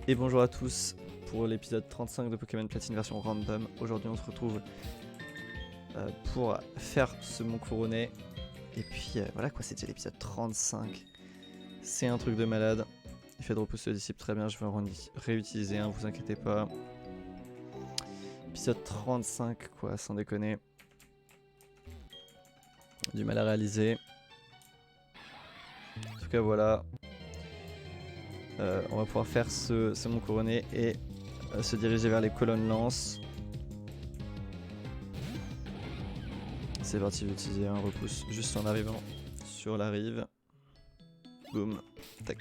Et bonjour à tous pour l'épisode 35 de Pokémon Platine version random. Aujourd'hui on se retrouve pour faire ce mon couronné. Et puis voilà quoi, c'est déjà l'épisode 35. C'est un truc de malade. Effet de repousse le disciple, très bien, je vais en réutiliser un, vous inquiétez pas. Épisode 35 quoi, sans déconner. Du mal à réaliser. En tout cas voilà. On va pouvoir faire ce mon couronné et se diriger vers les colonnes lance. C'est parti, je vais utiliser un repousse juste en arrivant sur la rive. Boum, tac.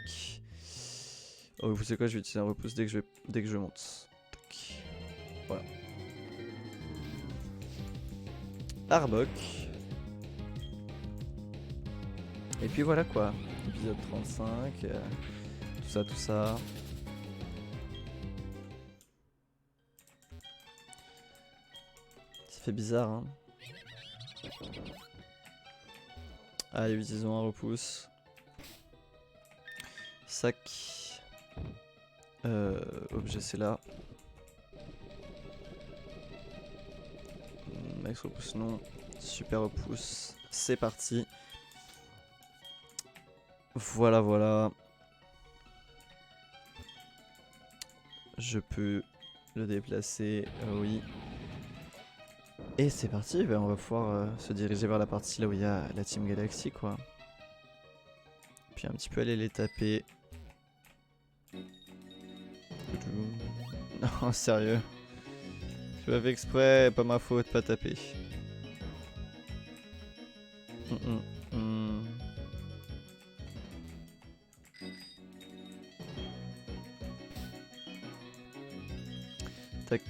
Oh, vous savez quoi, je vais utiliser un repousse dès que je monte. Tac. Voilà. Arbok. Et puis voilà quoi, épisode 35. Tout ça. Ça fait bizarre, hein. Allez, utilisons un repousse. Sac. Objet, c'est là. Max repousse, non. Super repousse. C'est parti. Voilà. Je peux le déplacer, oui. Et c'est parti, ben on va pouvoir se diriger vers la partie là où il y a la Team Galaxy quoi. Puis un petit peu aller les taper. Non, sérieux. Je l'avais exprès, pas ma faute, pas taper. Tac.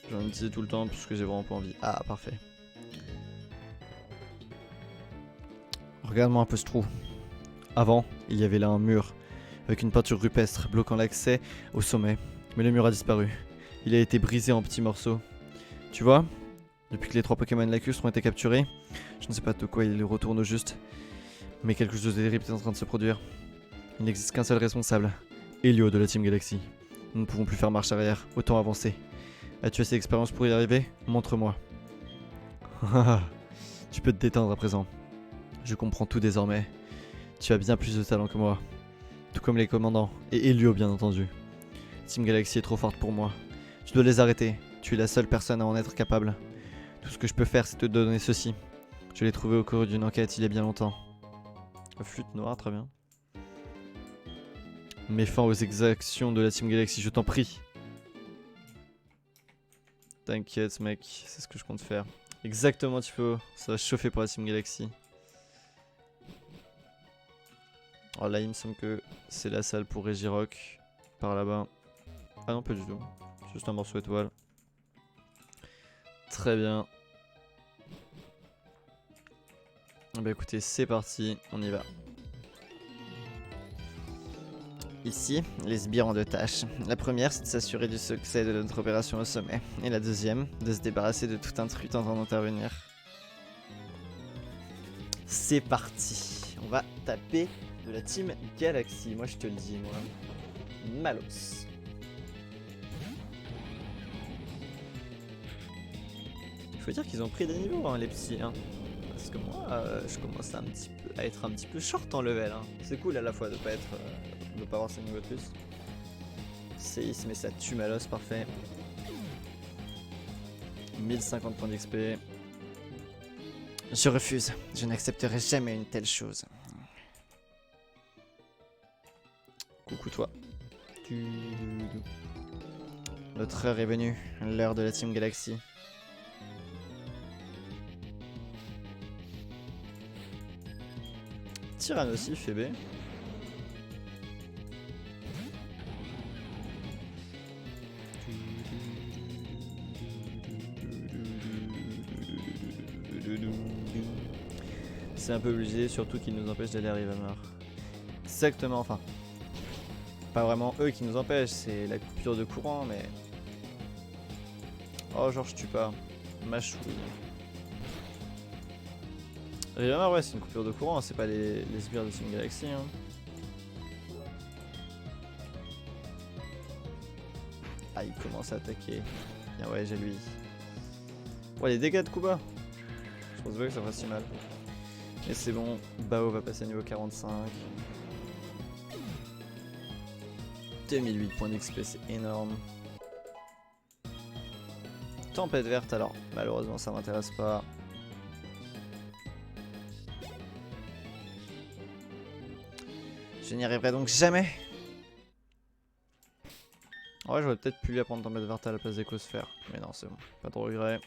J'en utilise tout le temps puisque j'ai vraiment pas envie. Ah, parfait. Regarde-moi un peu ce trou. Avant, il y avait là un mur avec une peinture rupestre bloquant l'accès au sommet. Mais le mur a disparu. Il a été brisé en petits morceaux. Tu vois, depuis que les 3 Pokémon lacustres ont été capturés, je ne sais pas de quoi il retourne au juste, mais quelque chose de terrible est en train de se produire. Il n'existe qu'un seul responsable, Helio de la Team Galaxy. Nous ne pouvons plus faire marche arrière, autant avancer. As-tu assez d'expérience pour y arriver? Montre-moi. Tu peux te détendre à présent. Je comprends tout désormais. Tu as bien plus de talent que moi. Tout comme les commandants, et Helio bien entendu. Team Galaxy est trop forte pour moi. Tu dois les arrêter. Tu es la seule personne à en être capable. Tout ce que je peux faire, c'est te donner ceci. Je l'ai trouvé au cours d'une enquête il y a bien longtemps. Flûte noire, très bien. Mets fin aux exactions de la Team Galaxy, je t'en prie. T'inquiète mec, c'est ce que je compte faire. Exactement Tifo, ça va chauffer pour la Team Galaxy. Alors là il me semble que c'est la salle pour Regirock. Par là-bas. Ah non pas du tout, c'est juste un morceau étoile. Très bien. Bah écoutez c'est parti, on y va. Ici, les sbires ont 2 tâches. La première, c'est de s'assurer du succès de notre opération au sommet. Et la deuxième, de se débarrasser de tout intrus tentant d'intervenir. C'est parti. On va taper de la Team Galaxy. Moi, je te le dis, moi. Malos. Il faut dire qu'ils ont pris des niveaux, hein, les psys. Hein. Parce que moi, je commence à être un petit peu short en level. Hein. C'est cool à la fois de pas être... de pas avoir 5 niveaux de plus. Séisme mais ça tue Malos, parfait. 1050 points d'XP. Je refuse, je n'accepterai jamais une telle chose. Coucou toi. Notre heure est venue, l'heure de la Team Galaxy. Tyrannosif, B. C'est un peu obligé, surtout qu'ils nous empêchent d'aller à Rivamar. Exactement, enfin. Pas vraiment eux qui nous empêchent, c'est la coupure de courant, mais... Oh, genre je tue pas. Ma chouille. Rivamar, ouais, c'est une coupure de courant, c'est pas les sbires de Team Galaxy. Hein. Ah, il commence à attaquer. Bien ouais, j'ai lui. Ouais, les dégâts de Kuba. Je pense pas que ça fasse si mal. Et c'est bon, Bao va passer à niveau 45. 2008 points d'XP, c'est énorme. Tempête verte, alors malheureusement ça m'intéresse pas. Je n'y arriverai donc jamais. Ouais, j'aurais peut-être pu lui apprendre Tempête verte à la place d'Écosphère. Mais non, c'est bon, pas de regret.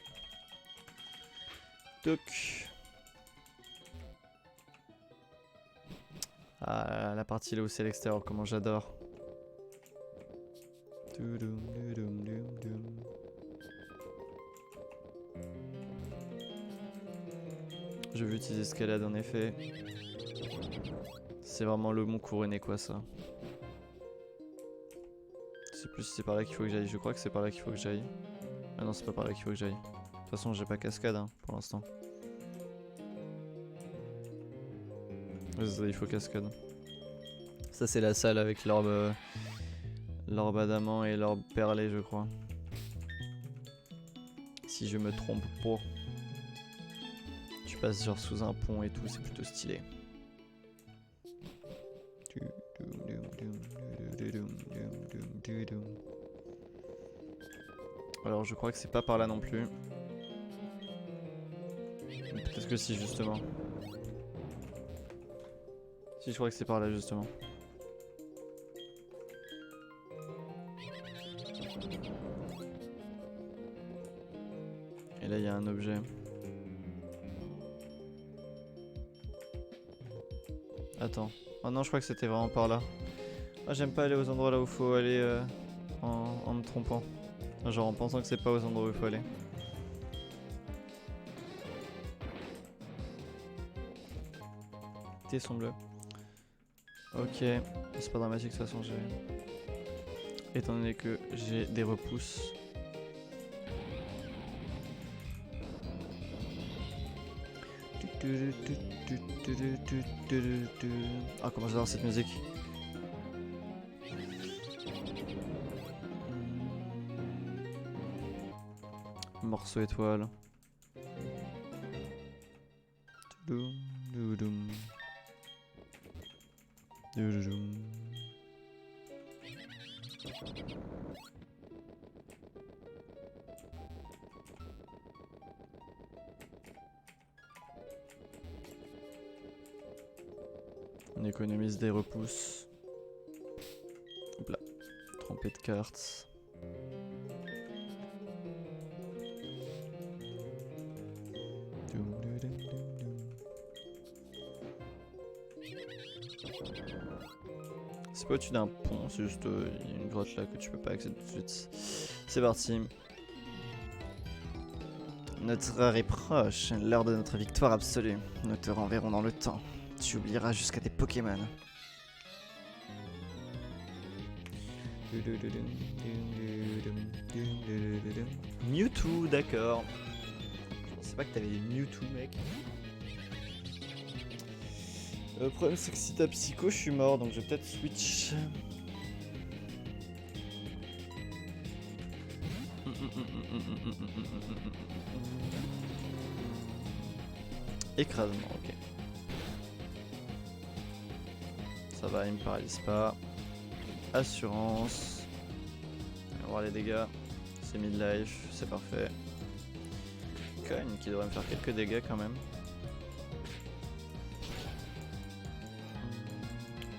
Toc. Ah, la partie là où c'est l'extérieur, comment j'adore. Je veux utiliser escalade en effet. C'est vraiment le bon couronné quoi ça. Je sais plus si c'est par là qu'il faut que j'aille. Je crois que c'est par là qu'il faut que j'aille. Ah non, c'est pas par là qu'il faut que j'aille. De toute façon, j'ai pas cascade hein, pour l'instant. Il faut cascade. Ça, c'est la salle avec l'orbe. L'orbe adamant et l'orbe perlé, je crois. Si je me trompe pas. Tu passes genre sous un pont et tout, c'est plutôt stylé. Alors je crois que c'est pas par là non plus. Peut-être que si justement. Si je crois que c'est par là justement. Et là il y a un objet. Attends. Oh non je crois que c'était vraiment par là. Ah j'aime pas aller aux endroits là où faut aller en me trompant. Genre en pensant que c'est pas aux endroits où il faut aller. Tesson bleu. Ok, c'est pas dramatique de toute façon, étant donné que j'ai des repousses. Ah comment j'adore cette musique. Morceau étoile. On économise des repousses. Hop là. Trempé de cartes. C'est pas au-dessus d'un pont, c'est juste une grotte là que tu peux pas accéder tout de suite. C'est parti. Notre heure est proche, l'heure de notre victoire absolue. Nous te renverrons dans le temps. Tu oublieras jusqu'à tes Pokémon. Mewtwo, d'accord. Je sais pas que t'avais des Mewtwo, mec. Le problème c'est que si t'as Psycho, je suis mort, donc je vais peut-être switch. Écrasement, ok. Ça va, il me paralyse pas. Assurance. On va voir les dégâts. C'est mid-life, c'est parfait. Cogne qui devrait me faire quelques dégâts quand même.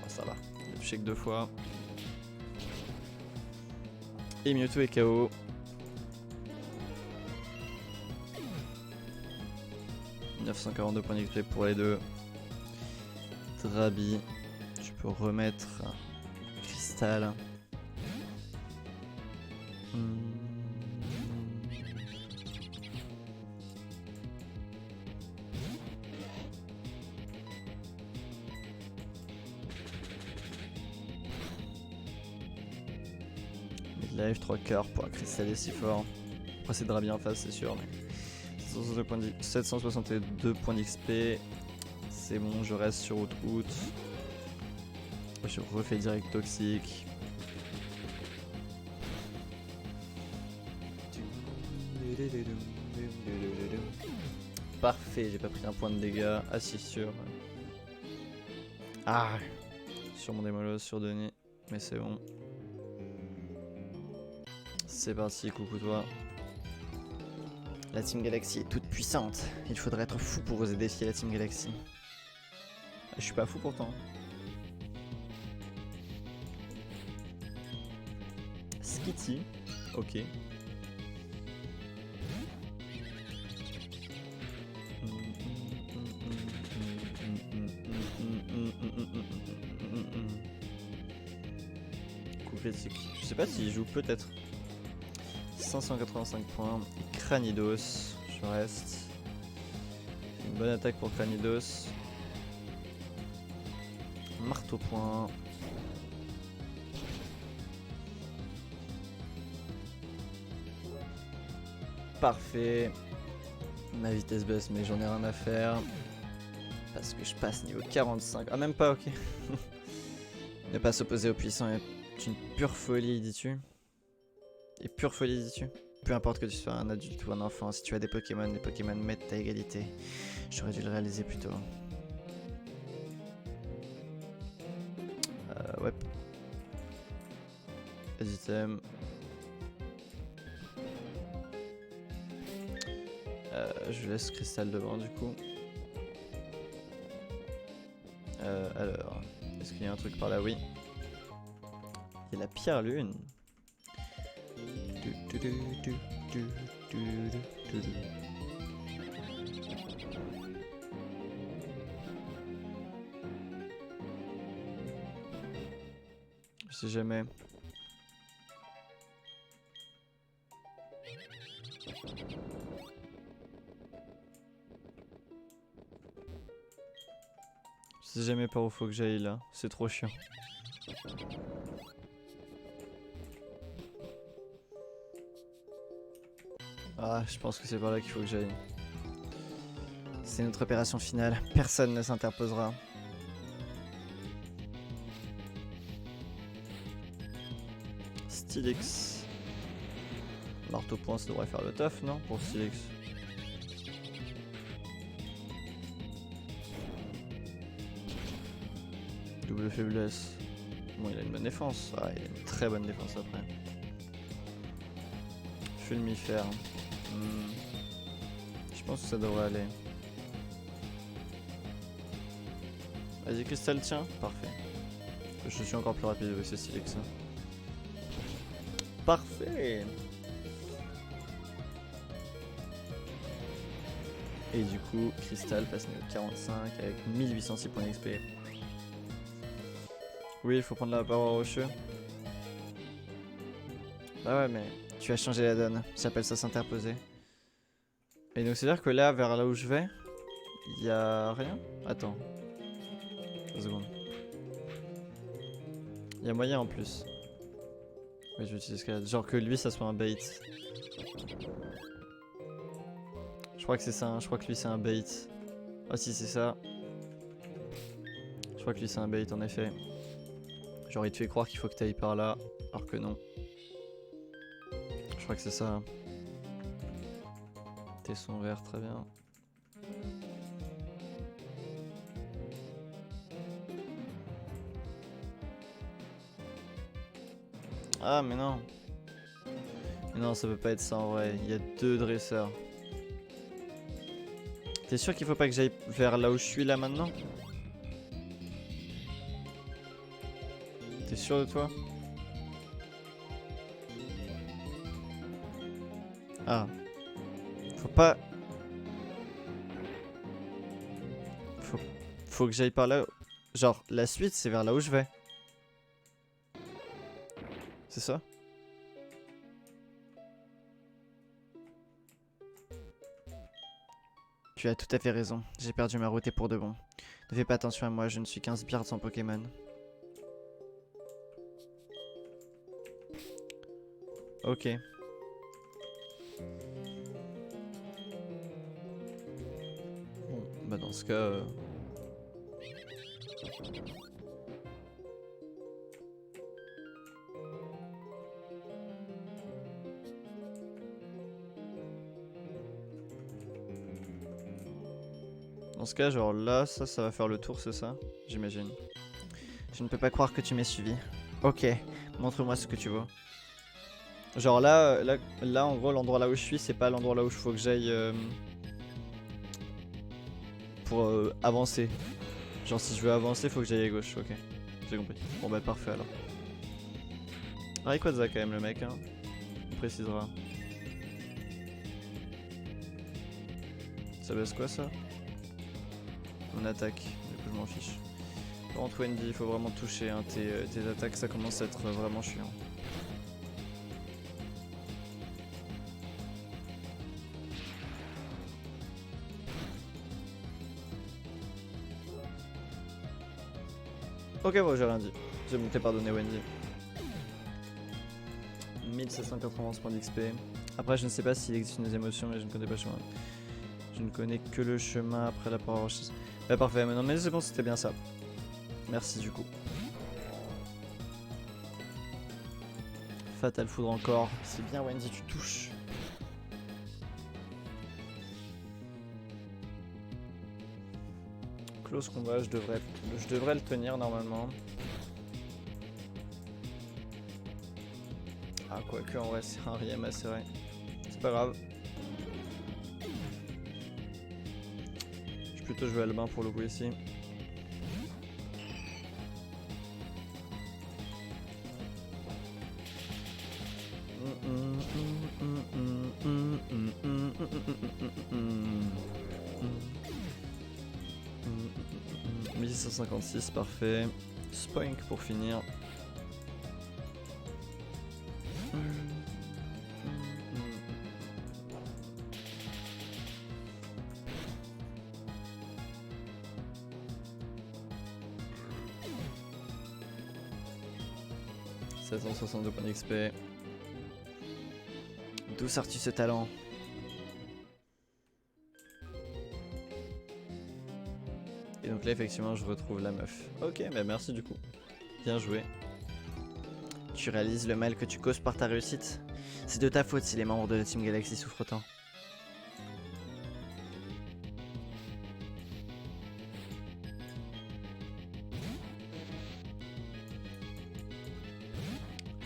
Oh, ça va, il a touché que 2 fois. Et Mewtwo est KO. « 942 points d'XP pour les deux. Drabi, tu peux remettre Cristal. Midlife 3 quarts pour un cristal si fort. Après c'est Drabi en face c'est sûr mais 762 points d'XP. C'est bon, je reste sur Out. Je refais direct toxique. Parfait, j'ai pas pris un point de dégâts. Ah si, sûr. Ah, sur mon démolos, sur Denis. Mais c'est bon. C'est parti, coucou toi. La Team Galaxy est toute puissante. Il faudrait être fou pour oser défier la Team Galaxy. Je suis pas fou pourtant. Skitty, ok. Coup critique. Je sais pas s'il joue, peut-être. 585 points. Cranidos, je reste. Une bonne attaque pour Cranidos. Marteau point. Parfait. Ma vitesse baisse, mais j'en ai rien à faire. Parce que je passe niveau 45. Ah, même pas, ok. Ne pas s'opposer aux puissants est une pure folie, dis-tu. Et pure folie, dis-tu. Peu importe que tu sois un adulte ou un enfant, si tu as des Pokémon, les Pokémon mettent à égalité. J'aurais dû le réaliser plus tôt. Ouais. Item. Je laisse Cristal devant du coup. Alors, est-ce qu'il y a un truc par là? Oui. Il y a la pierre lune. Je sais jamais. Je sais jamais par où faut que j'aille là, c'est trop chiant. Ah, je pense que c'est par là qu'il faut que j'aille. C'est notre opération finale, personne ne s'interposera. Steelix. Marteau point, ça devrait faire le taf, non? Pour Steelix. Double faiblesse. Bon, il a une bonne défense. Ah, il a une très bonne défense après. Fulmifère. Je pense que ça devrait aller. Vas-y, Cristal, tiens. Parfait. Je suis encore plus rapide avec ce style que ça. Parfait. Et du coup, Cristal passe niveau 45 avec 1806 points d'XP. Oui, il faut prendre la paroi rocheux. Bah ouais, mais tu as changé la donne. Ça s'appelle ça s'interposer. Et donc, c'est-à-dire que là, vers là où je vais, il y a rien? Attends. 2 secondes. Il y a moyen en plus. Mais je vais utiliser escalade. Genre que lui, ça soit un bait. Je crois que c'est ça, hein. Je crois que lui, c'est un bait. Ah si, c'est ça. Je crois que lui, c'est un bait, en effet. Genre, il te fait croire qu'il faut que tu ailles par là, alors que non. Je crois que c'est ça. Tesson vert, très bien. Ah, mais non. Mais non, ça peut pas être ça en vrai. Il y a 2 dresseurs. T'es sûr qu'il faut pas que j'aille vers là où je suis là maintenant? T'es sûr de toi? Ah. Faut pas... Faut que j'aille par là. Genre, la suite, c'est vers là où je vais. C'est ça? Tu as tout à fait raison. J'ai perdu ma route et pour de bon. Ne fais pas attention à moi, je ne suis qu'un sbire sans Pokémon. Ok. Bon, bah dans ce cas... Dans ce cas, genre là, ça va faire le tour, c'est ça? J'imagine. Je ne peux pas croire que tu m'aies suivi. Ok, montre-moi ce que tu vois. Genre là, en gros, l'endroit là où je suis, c'est pas l'endroit là où il faut que j'aille pour avancer. Genre si je veux avancer, faut que j'aille à gauche, ok. J'ai compris. Bon bah parfait alors. Rayquaza quand même le mec, hein. On précisera. Ça baisse quoi ça? Mon attaque, du coup je m'en fiche. Par contre Wendy, il faut vraiment toucher hein, tes attaques, ça commence à être vraiment chiant. Ok bon j'ai rien dit, j'ai monté pardonner Wendy. 1791 points d'XP. Après je ne sais pas s'il existe une émotion mais je ne connais pas le chemin. Je ne connais que le chemin après la parole. Bah parfait, mais non mais c'est bon c'était bien ça. Merci du coup. Fatal Foudre encore. C'est bien Wendy, tu touches. Close combat, je devrais le tenir normalement. Ah quoique en vrai c'est un riem assez vrai. C'est pas grave. Je vais plutôt jouer Albin pour le coup ici. « 1656, parfait. Spoink pour finir. « 762 points d'XP. D'où sors-tu ce talent? Et donc là effectivement je retrouve la meuf. Ok bah merci du coup. Bien joué. Tu réalises le mal que tu causes par ta réussite. C'est de ta faute si les membres de la Team Galaxy souffrent tant.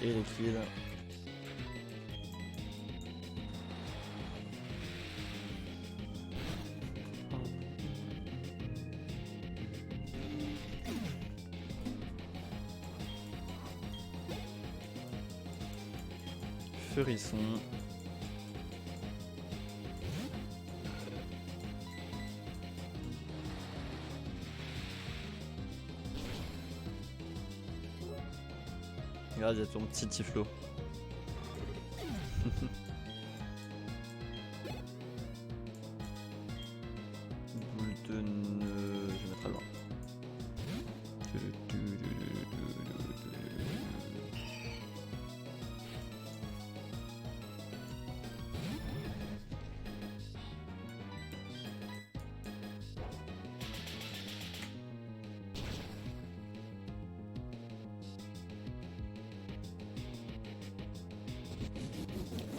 Et les kills. Furisson. Regarde, il y a ton petit Tiflo. Boule de nœud. Je vais mettre à loin.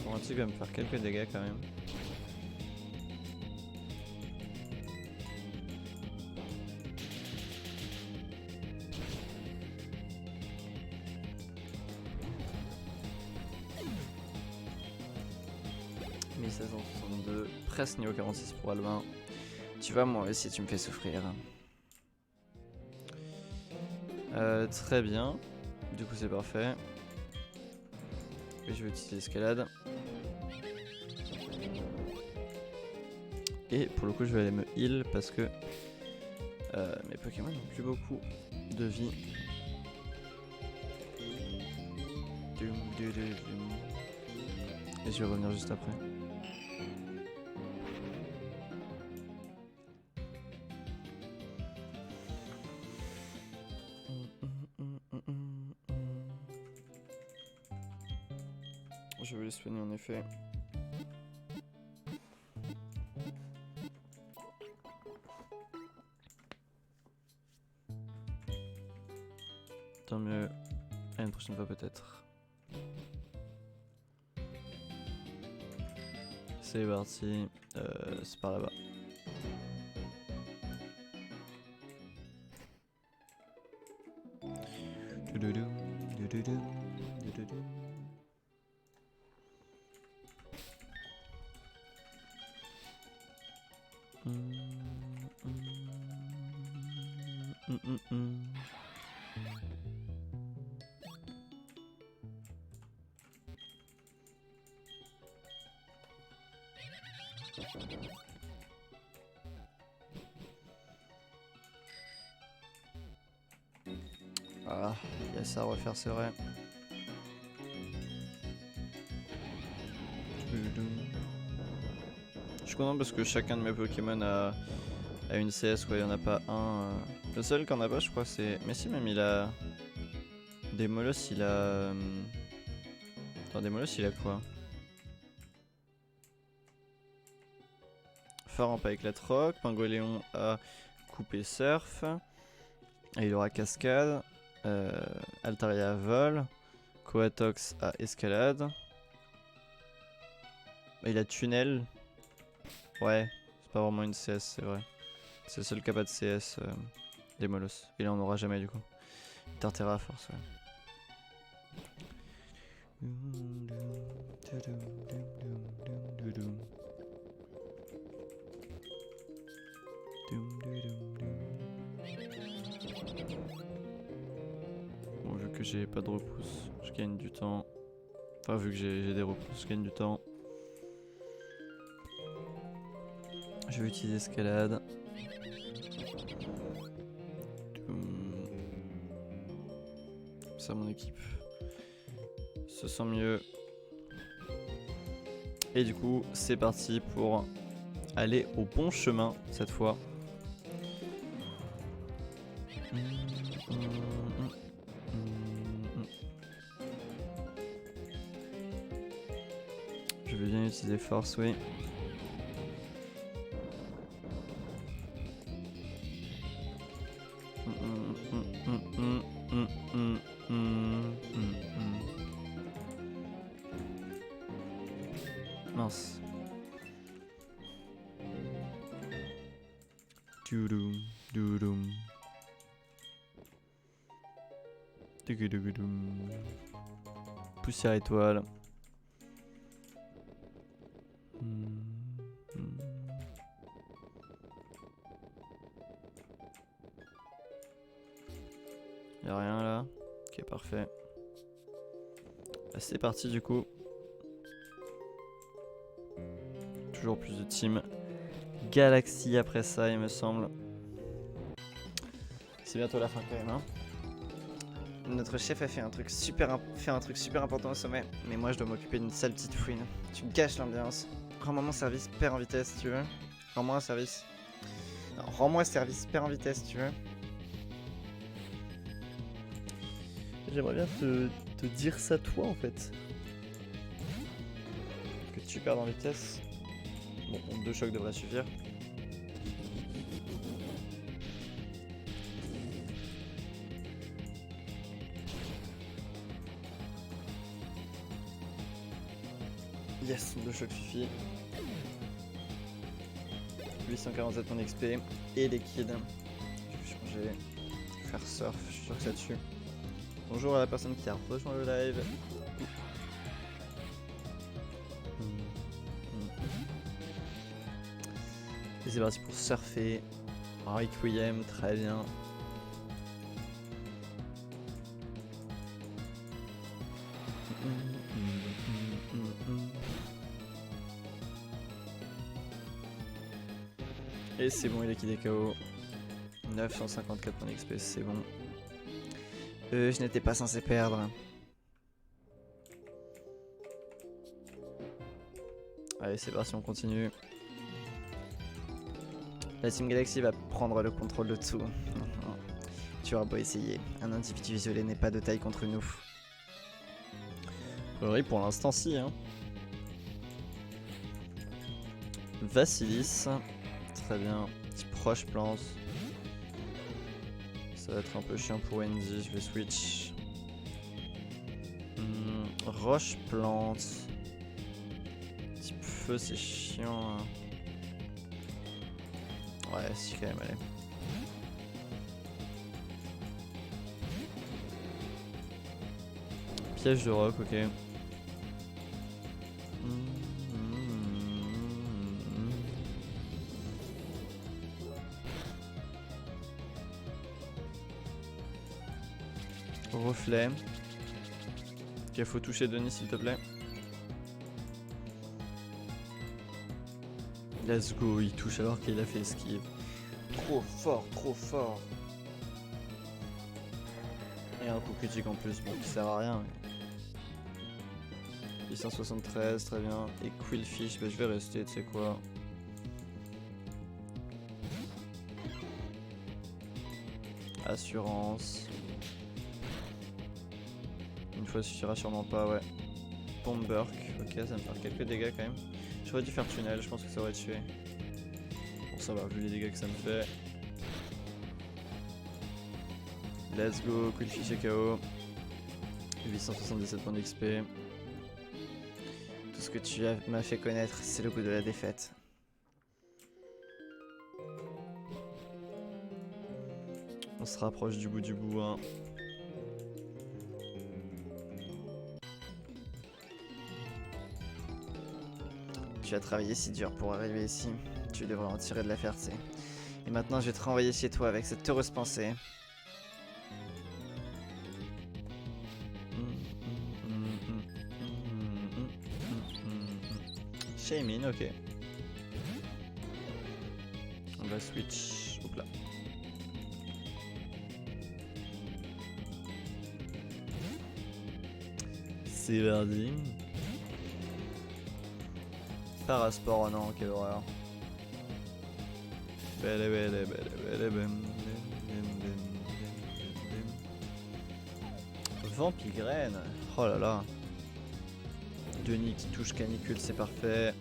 Romantique va me faire quelques dégâts quand même. « 1662, presque niveau 46 pour Albin. Tu vas moi aussi, tu me fais souffrir. » Très bien. Du coup c'est parfait. Et je vais utiliser l'escalade. Et pour le coup je vais aller me heal parce que mes Pokémon n'ont plus beaucoup de vie. Et je vais revenir juste après. Je vais les soigner en effet. Tant mieux. À une prochaine fois peut-être. C'est parti. C'est par là-bas. Ah, il y a ça à refaire, c'est vrai. Je suis content parce que chacun de mes Pokémon a une CS, quoi. Il n'y en a pas un. Le seul qu'on a pas, je crois, c'est. Mais si, même il a. Demolos, il a. Attends, Demolos, il a quoi? Phare avec la troc. Pingoléon a coupé surf. Et il aura cascade. Altaria vol. Coatox a escalade. Il a tunnel. Ouais, c'est pas vraiment une CS, c'est vrai. C'est le seul qui a pas de CS des Molos. Et là on n'aura jamais du coup. Tartera à force, ouais. Bon, vu que j'ai pas de repousse, je gagne du temps. Enfin, vu que j'ai des repousses, je gagne du temps. Je vais utiliser escalade. Ça, mon équipe se sent mieux. Et du coup, c'est parti pour aller au bon chemin cette fois. Je vais bien utiliser force, oui. Mince. Doudoum, doudoum. Doudoum. Poussière étoile. Y'a rien là. Ok, parfait. Bah, c'est parti du coup. Toujours plus de team Galaxy après ça, il me semble. C'est bientôt la fin quand même, hein. Notre chef a fait un truc super important au sommet, mais moi je dois m'occuper d'une sale petite fouine. Tu gâches l'ambiance. Rends-moi mon service, perds en vitesse si tu veux. Rends-moi un service. Non, rends-moi service, perds en vitesse si tu veux. J'aimerais bien te dire ça toi en fait. Que tu perds en vitesse. Bon, 2 chocs devraient suffire. Yes, 2 chocs suffit. 847 mon XP et liquide. Je vais changer, je vais faire surf, je suis sûr que ça tue. Bonjour à la personne qui a rejoint le live. Et c'est parti pour surfer. Requiem, très bien. Et c'est bon, il est liquidé KO. 954 points d'XP, c'est bon. Je n'étais pas censé perdre. Allez, c'est parti, on continue. La Team Galaxy va prendre le contrôle de tout. Tu auras beau essayer, un individu isolé n'est pas de taille contre nous. Oui, pour l'instant, si. Hein. Vassilis, très bien. Petit proche plante. Ça va être un peu chiant pour Wendy, je vais switch. Roche plante. Type feu, c'est chiant. Hein. Ouais, si, quand même, allez. Piège de roc, ok. Reflet. Ok, faut toucher Denis s'il te plaît. Let's go, il touche alors qu'il a fait esquive. Trop fort, trop fort. Et un coup critique en plus, bon qui sert à rien. Mais... 873, très bien. Et Quillfish, bah, je vais rester, tu sais quoi. Assurance. Une fois suffira sûrement pas, ouais. Pomberk, ok, ça me fait quelques dégâts quand même. J'aurais dû faire tunnel, je pense que ça aurait tué. Bon, ça va, vu les dégâts que ça me fait. Let's go, Quillfish est KO. 877 points d'XP. Tout ce que tu m'as fait connaître, c'est le goût de la défaite. On se rapproche du bout, hein. Tu as travaillé si dur pour arriver ici. Tu devrais en tirer de la fierté. Et maintenant, je vais te renvoyer chez toi avec cette heureuse pensée. Shaymin, ok. On va switch. Hop là. C'est parti. Parasport, oh non, quelle horreur. Vampigraine. Oh là là. Denis qui touche canicule, c'est parfait.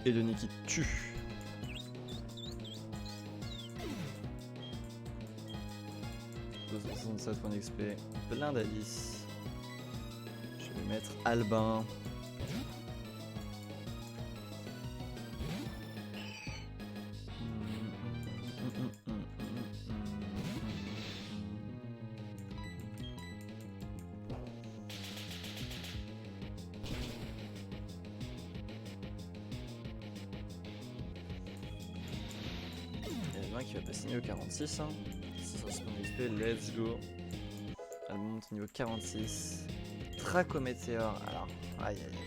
Et Denis qui tue. « 267 points d'XP. Plein d'Alice. Je vais mettre Albin. Qui va passer niveau 46, hein. 660 XP, let's go. Elle monte niveau 46. Dracométéore, alors, aïe aïe aïe.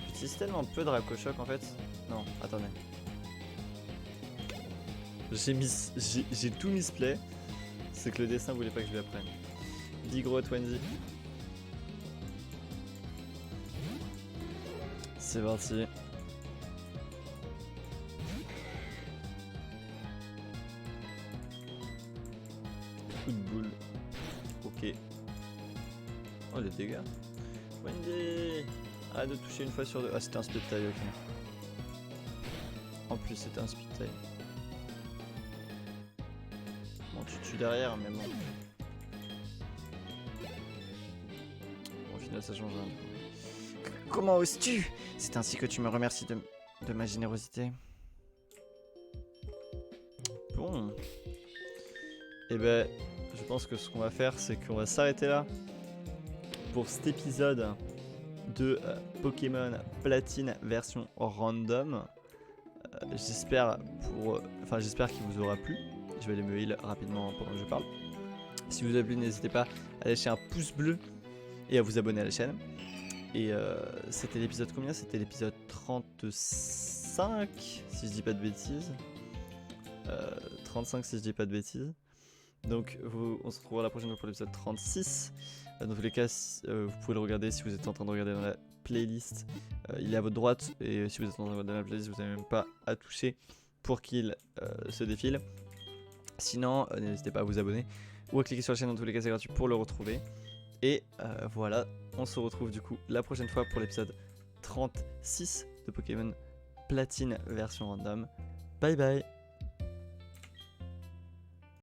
J'utilise tellement peu Dracochoc en fait. Non, attendez. J'ai tout misplay. C'est que le dessin voulait pas que je lui apprenne. Digro at Wendy. C'est parti. Coup de boule. Ok. Oh les dégâts. Wendy. Arrête de toucher une fois sur deux. Ah c'était un split tie, ok. En plus c'était un split tie. Bon tu tues derrière mais bon. Bon au final ça change rien. Comment oses-tu? C'est ainsi que tu me remercies de ma générosité. Bon. Et ben, je pense que ce qu'on va faire, c'est qu'on va s'arrêter là pour cet épisode de Pokémon Platine version random. J'espère qu'il vous aura plu. Je vais aller me heal rapidement pendant que je parle. Si vous avez plu, n'hésitez pas à lâcher un pouce bleu et à vous abonner à la chaîne. Et c'était l'épisode combien? C'était l'épisode 35, si je dis pas de bêtises. 35 si je dis pas de bêtises. Donc on se retrouvera la prochaine fois pour l'épisode 36. Dans tous les cas, vous pouvez le regarder si vous êtes en train de regarder dans la playlist. Il est à votre droite et si vous êtes en train de regarder dans la playlist, vous n'avez même pas à toucher pour qu'il se défile. Sinon, n'hésitez pas à vous abonner ou à cliquer sur la chaîne, dans tous les cas c'est gratuit pour le retrouver. Et voilà, on se retrouve du coup la prochaine fois pour l'épisode 36 de Pokémon Platine version random. Bye bye.